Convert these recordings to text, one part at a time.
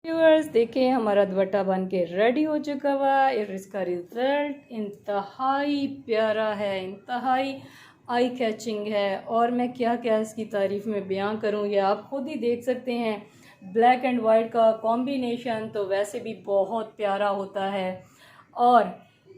Viewers देखें हमारा दुपट्टा बन के रेडी हो चुका हुआ और इसका रिज़ल्ट इंतहाई प्यारा है, इंतहाई आई कैचिंग है। और मैं क्या क्या इसकी तारीफ़ में बयां करूं, ये आप खुद ही देख सकते हैं। ब्लैक एंड वाइट का कॉम्बिनेशन तो वैसे भी बहुत प्यारा होता है और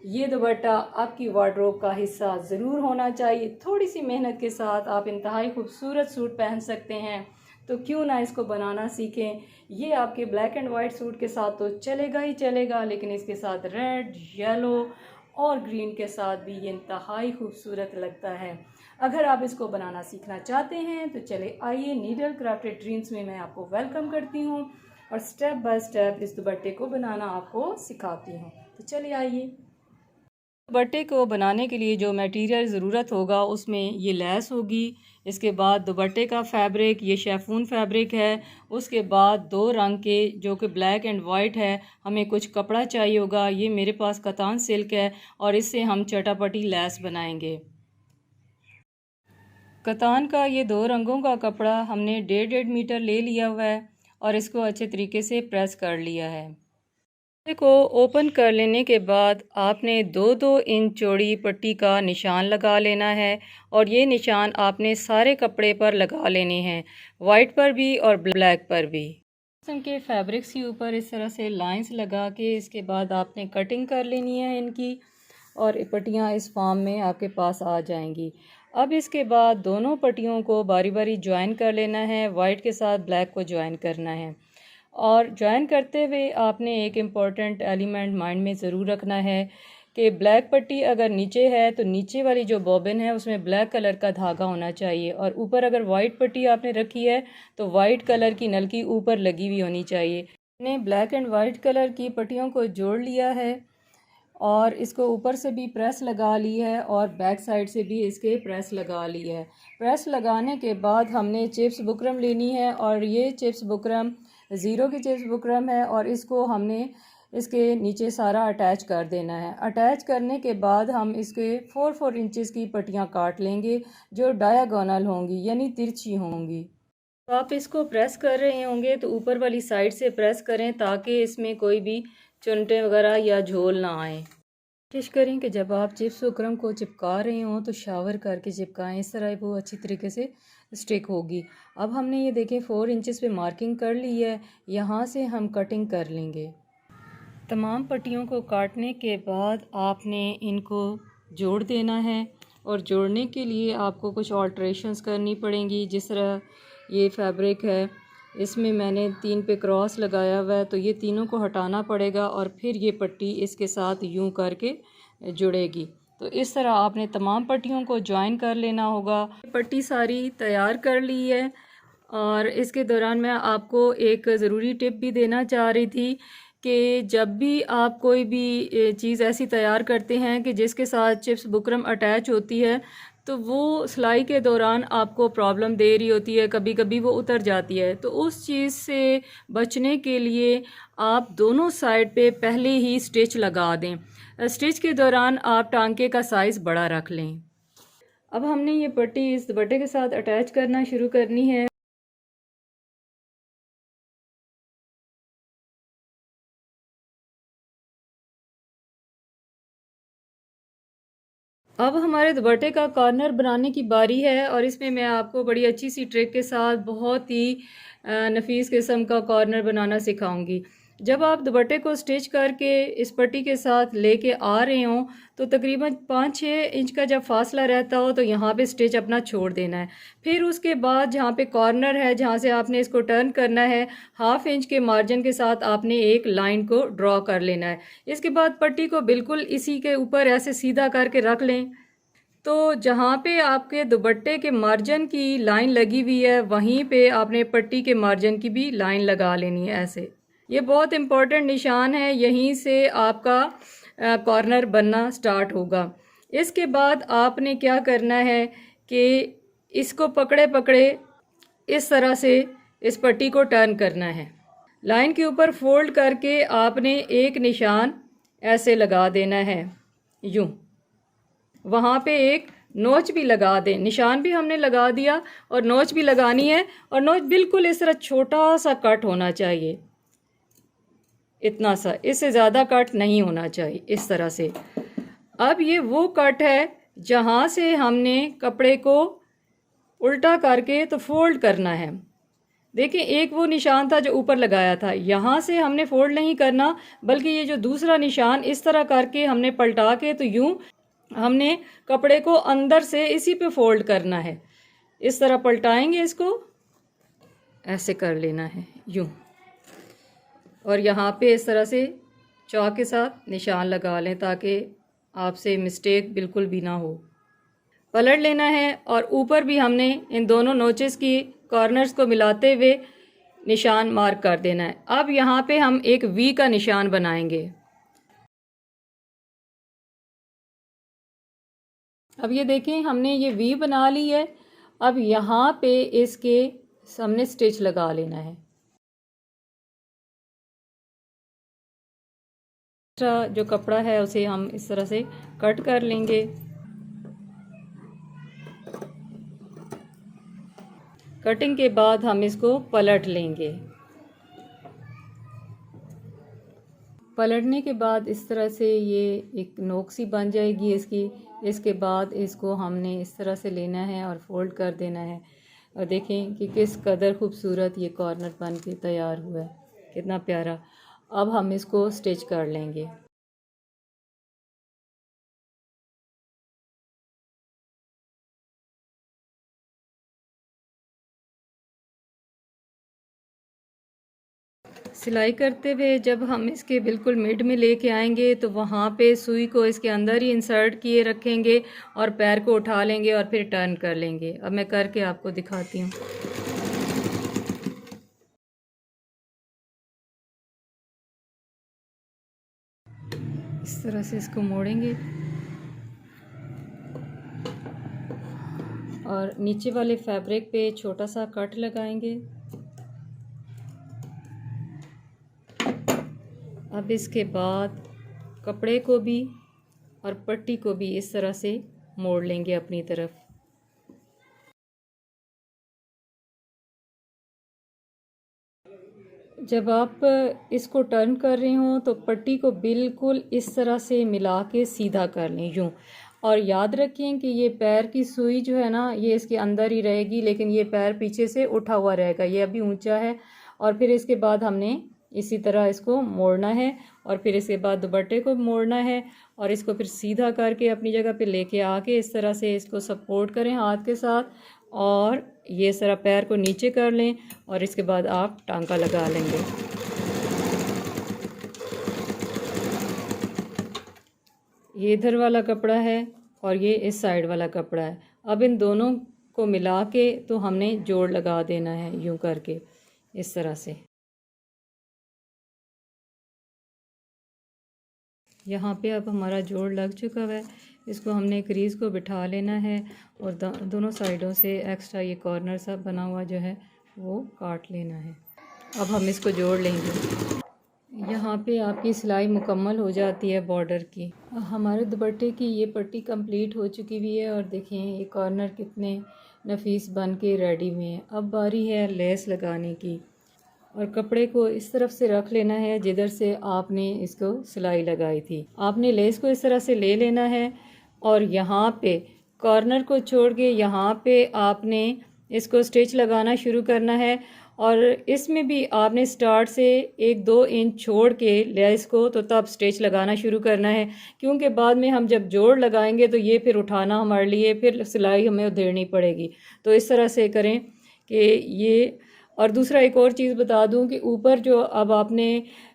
ये दुपट्टा आपकी वार्डरोब का हिस्सा ज़रूर होना चाहिए। थोड़ी सी मेहनत के साथ आप इंतहाई खूबसूरत सूट पहन सकते हैं, तो क्यों ना इसको बनाना सीखें। ये आपके ब्लैक एंड वाइट सूट के साथ तो चलेगा ही चलेगा, लेकिन इसके साथ रेड, येलो और ग्रीन के साथ भी ये इंतहाई खूबसूरत लगता है। अगर आप इसको बनाना सीखना चाहते हैं तो चले आइए, नीडल क्राफ्टेड ड्रीम्स में मैं आपको वेलकम करती हूँ और स्टेप बाय स्टेप इस दुपट्टे को बनाना आपको सिखाती हूँ। तो चलिए आइए। दुपट्टे को बनाने के लिए जो मटेरियल ज़रूरत होगा उसमें ये लेस होगी, इसके बाद दुपट्टे का फैब्रिक ये शेफून फैब्रिक है, उसके बाद दो रंग के जो कि ब्लैक एंड वाइट है हमें कुछ कपड़ा चाहिए होगा। ये मेरे पास कतान सिल्क है और इससे हम चटापटी लेस बनाएंगे। कतान का ये दो रंगों का कपड़ा हमने 1.5 मीटर ले लिया हुआ है और इसको अच्छे तरीके से प्रेस कर लिया है। को ओपन कर लेने के बाद आपने 2-2 इंच चौड़ी पट्टी का निशान लगा लेना है और ये निशान आपने सारे कपड़े पर लगा लेने हैं, वाइट पर भी और ब्लैक पर भी। किस्म के फैब्रिक्स के ऊपर इस तरह से लाइंस लगा के इसके बाद आपने कटिंग कर लेनी है इनकी और पट्टियाँ इस फॉर्म में आपके पास आ जाएंगी। अब इसके बाद दोनों पट्टियों को बारी बारी ज्वाइन कर लेना है, वाइट के साथ ब्लैक को ज्वाइन करना है। और ज्वाइन करते हुए आपने एक इम्पॉर्टेंट एलिमेंट माइंड में ज़रूर रखना है कि ब्लैक पट्टी अगर नीचे है तो नीचे वाली जो बॉबिन है उसमें ब्लैक कलर का धागा होना चाहिए, और ऊपर अगर वाइट पट्टी आपने रखी है तो वाइट कलर की नलकी ऊपर लगी हुई होनी चाहिए। मैंने ब्लैक एंड वाइट कलर की पट्टियों को जोड़ लिया है और इसको ऊपर से भी प्रेस लगा ली है और बैक साइड से भी इसके प्रेस लगा ली है। प्रेस लगाने के बाद हमने चिप्स बुकरम लेनी है और ये चिप्स बुकरम ज़ीरो की चिप्स बुकरम है और इसको हमने इसके नीचे सारा अटैच कर देना है। अटैच करने के बाद हम इसके 4-4 इंचेस की पट्टियाँ काट लेंगे जो डायगोनल होंगी यानी तिरछी होंगी। तो आप इसको प्रेस कर रहे होंगे तो ऊपर वाली साइड से प्रेस करें ताकि इसमें कोई भी चुनटे वगैरह या झोल ना आए। कोशिश करें कि जब आप चिप्स बुकरम को चिपका रहे हों तो शावर करके चिपकाएं, इस तरह वो अच्छी तरीके से स्टिक होगी। अब हमने ये देखें 4 इंचेस पे मार्किंग कर ली है, यहाँ से हम कटिंग कर लेंगे। तमाम पट्टियों को काटने के बाद आपने इनको जोड़ देना है और जोड़ने के लिए आपको कुछ ऑल्ट्रेशंस करनी पड़ेंगी। जिस तरह ये फैब्रिक है इसमें मैंने 3 पे क्रॉस लगाया हुआ है तो ये तीनों को हटाना पड़ेगा और फिर ये पट्टी इसके साथ यूं करके जुड़ेगी। तो इस तरह आपने तमाम पट्टियों को ज्वाइन कर लेना होगा। पट्टी सारी तैयार कर ली है और इसके दौरान मैं आपको एक ज़रूरी टिप भी देना चाह रही थी कि जब भी आप कोई भी चीज़ ऐसी तैयार करते हैं कि जिसके साथ चिप्स बुकरम अटैच होती है तो वो सिलाई के दौरान आपको प्रॉब्लम दे रही होती है, कभी कभी वो उतर जाती है। तो उस चीज़ से बचने के लिए आप दोनों साइड पे पहले ही स्टिच लगा दें। स्टिच के दौरान आप टांके का साइज़ बड़ा रख लें। अब हमने ये पट्टी इस दुपट्टे के साथ अटैच करना शुरू करनी है। अब हमारे दुपट्टे का कॉर्नर बनाने की बारी है और इसमें मैं आपको बड़ी अच्छी सी ट्रिक के साथ बहुत ही नफीस किस्म का कॉर्नर बनाना सिखाऊंगी। जब आप दुपट्टे को स्टिच करके इस पट्टी के साथ लेके आ रहे हों तो तकरीबन 5-6 इंच का जब फासला रहता हो तो यहाँ पे स्टिच अपना छोड़ देना है। फिर उसके बाद जहाँ पे कॉर्नर है जहाँ से आपने इसको टर्न करना है, 1/2 इंच के मार्जिन के साथ आपने एक लाइन को ड्रॉ कर लेना है। इसके बाद पट्टी को बिल्कुल इसी के ऊपर ऐसे सीधा करके रख लें। तो जहाँ पे आपके दुपट्टे के मार्जिन की लाइन लगी हुई है वहीं पे आपने पट्टी के मार्जिन की भी लाइन लगा लेनी है ऐसे। ये बहुत इम्पोर्टेंट निशान है, यहीं से आपका कॉर्नर बनना स्टार्ट होगा। इसके बाद आपने क्या करना है कि इसको पकड़े पकड़े इस तरह से इस पट्टी को टर्न करना है। लाइन के ऊपर फोल्ड करके आपने एक निशान ऐसे लगा देना है यूं। वहाँ पे एक नोच भी लगा दें। निशान भी हमने लगा दिया और नोच भी लगानी है और नोच बिल्कुल इस तरह छोटा सा कट होना चाहिए। इतना सा, इससे ज़्यादा कट नहीं होना चाहिए, इस तरह से। अब ये वो कट है जहाँ से हमने कपड़े को उल्टा करके तो फोल्ड करना है। देखिए एक वो निशान था जो ऊपर लगाया था, यहाँ से हमने फोल्ड नहीं करना, बल्कि ये जो दूसरा निशान इस तरह करके हमने पलटा के तो यूं हमने कपड़े को अंदर से इसी पे फोल्ड करना है। इस तरह पलटाएंगे, इसको ऐसे कर लेना है यूं, और यहाँ पे इस तरह से चौक के साथ निशान लगा लें ताकि आपसे मिस्टेक बिल्कुल भी ना हो। पलट लेना है और ऊपर भी हमने इन दोनों नोचेस की कॉर्नर्स को मिलाते हुए निशान मार्क कर देना है। अब यहाँ पे हम एक वी का निशान बनाएंगे। अब ये देखें हमने ये वी बना ली है। अब यहाँ पे इसके हमने स्टिच लगा लेना है। जो कपड़ा है उसे हम इस तरह से कट कर लेंगे। कटिंग के बाद हम इसको पलट लेंगे। पलटने के बाद इस तरह से ये एक नोक सी बन जाएगी इसकी। इसके बाद इसको हमने इस तरह से लेना है और फोल्ड कर देना है, और देखें कि किस कदर खूबसूरत ये कॉर्नर बन के तैयार हुआ है, कितना प्यारा। अब हम इसको स्टिच कर लेंगे। सिलाई करते हुए जब हम इसके बिल्कुल मिड में लेके आएंगे तो वहाँ पे सुई को इसके अंदर ही इंसर्ट किए रखेंगे और पैर को उठा लेंगे और फिर टर्न कर लेंगे। अब मैं करके आपको दिखाती हूँ। इस तरह से इसको मोड़ेंगे और नीचे वाले फैब्रिक पे छोटा सा कट लगाएंगे। अब इसके बाद कपड़े को भी और पट्टी को भी इस तरह से मोड़ लेंगे अपनी तरफ। जब आप इसको टर्न कर रहे हो तो पट्टी को बिल्कुल इस तरह से मिला के सीधा कर लें यूँ, और याद रखें कि ये पैर की सुई जो है ना ये इसके अंदर ही रहेगी, लेकिन ये पैर पीछे से उठा हुआ रहेगा, ये अभी ऊंचा है। और फिर इसके बाद हमने इसी तरह इसको मोड़ना है और फिर इसके बाद दुपट्टे को मोड़ना है और इसको फिर सीधा करके अपनी जगह पे लेके आके इस तरह से इसको सपोर्ट करें हाथ के साथ, और ये सारा पैर को नीचे कर लें और इसके बाद आप टांका लगा लेंगे। ये इधर वाला कपड़ा है और ये इस साइड वाला कपड़ा है। अब इन दोनों को मिला के तो हमने जोड़ लगा देना है यूं करके, इस तरह से। यहाँ पे अब हमारा जोड़ लग चुका है। इसको हमने क्रीज़ को बिठा लेना है और दोनों साइडों से एक्स्ट्रा ये कॉर्नर सा बना हुआ जो है वो काट लेना है। अब हम इसको जोड़ लेंगे। यहाँ पे आपकी सिलाई मुकम्मल हो जाती है बॉर्डर की। हमारे दुपट्टे की ये पट्टी कंप्लीट हो चुकी हुई है और देखें ये कॉर्नर कितने नफीस बन के रेडी हुए हैं। अब बारी है लेस लगाने की, और कपड़े को इस तरफ से रख लेना है जिधर से आपने इसको सिलाई लगाई थी। आपने लेस को इस तरह से ले लेना है और यहाँ पे कॉर्नर को छोड़ के यहाँ पे आपने इसको स्टिच लगाना शुरू करना है। और इसमें भी आपने स्टार्ट से 1-2 इंच छोड़ के लेस को तो तब स्टिच लगाना शुरू करना है, क्योंकि बाद में हम जब जोड़ लगाएंगे तो ये फिर उठाना हमारे लिए फिर सिलाई हमें उधेड़नी पड़ेगी। तो इस तरह से करें कि ये। और दूसरा एक और चीज़ बता दूं कि ऊपर जो अब आपने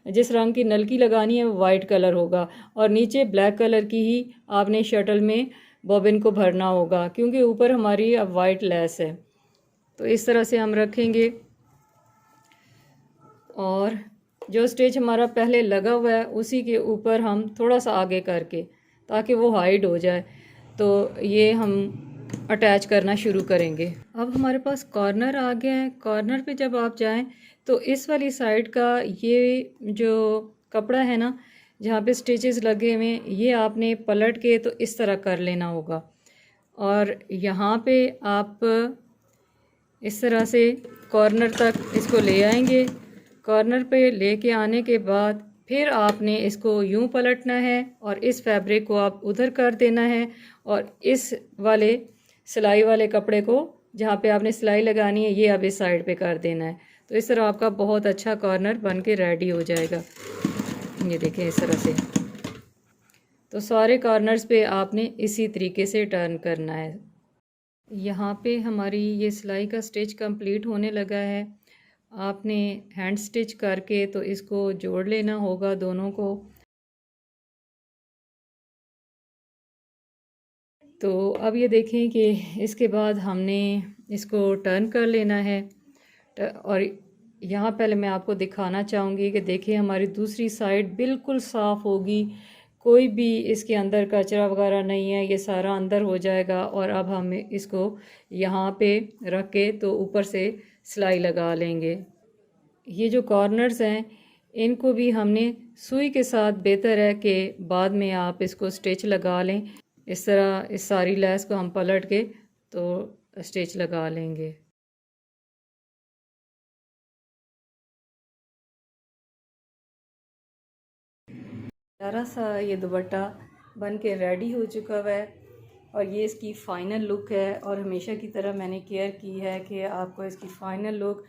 जिस रंग की नलकी लगानी है वो वाइट कलर होगा और नीचे ब्लैक कलर की ही आपने शटल में बॉबिन को भरना होगा, क्योंकि ऊपर हमारी अब वाइट लेस है। तो इस तरह से हम रखेंगे और जो स्टिच हमारा पहले लगा हुआ है उसी के ऊपर हम थोड़ा सा आगे करके ताकि वो हाइड हो जाए तो ये हम अटैच करना शुरू करेंगे। अब हमारे पास कॉर्नर आ गया है। कॉर्नर पे जब आप जाएं तो इस वाली साइड का ये जो कपड़ा है ना जहाँ पे स्टिचेस लगे हुए हैं ये आपने पलट के तो इस तरह कर लेना होगा, और यहाँ पे आप इस तरह से कॉर्नर तक इसको ले आएंगे। कॉर्नर पे लेके आने के बाद फिर आपने इसको यूं पलटना है और इस फैब्रिक को आप उधर कर देना है और इस वाले सिलाई वाले कपड़े को जहाँ पे आपने सिलाई लगानी है ये अब इस साइड पे कर देना है। तो इस तरह आपका बहुत अच्छा कॉर्नर बन के रेडी हो जाएगा। ये देखें इस तरह से। तो सारे कॉर्नर्स पे आपने इसी तरीके से टर्न करना है। यहाँ पे हमारी ये सिलाई का स्टिच कंप्लीट होने लगा है। आपने हैंड स्टिच करके तो इसको जोड़ लेना होगा दोनों को। तो अब ये देखें कि इसके बाद हमने इसको टर्न कर लेना है। और यहाँ पहले मैं आपको दिखाना चाहूँगी कि देखिए हमारी दूसरी साइड बिल्कुल साफ़ होगी, कोई भी इसके अंदर कचरा वगैरह नहीं है, ये सारा अंदर हो जाएगा। और अब हम इसको यहाँ पे रख के तो ऊपर से सिलाई लगा लेंगे। ये जो कॉर्नर्स हैं इनको भी हमने सुई के साथ, बेहतर है कि बाद में आप इसको स्टिच लगा लें। इस तरह इस सारी लेस को हम पलट के तो स्टिच लगा लेंगे। प्यारा सा ये दुपट्टा बन के रेडी हो चुका हुआ है और ये इसकी फ़ाइनल लुक है। और हमेशा की तरह मैंने केयर की है कि आपको इसकी फ़ाइनल लुक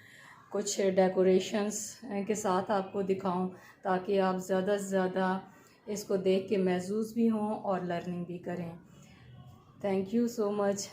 कुछ डेकोरेशंस के साथ आपको दिखाऊं, ताकि आप ज़्यादा से ज़्यादा इसको देख के महसूस भी हों और लर्निंग भी करें। Thank you so much.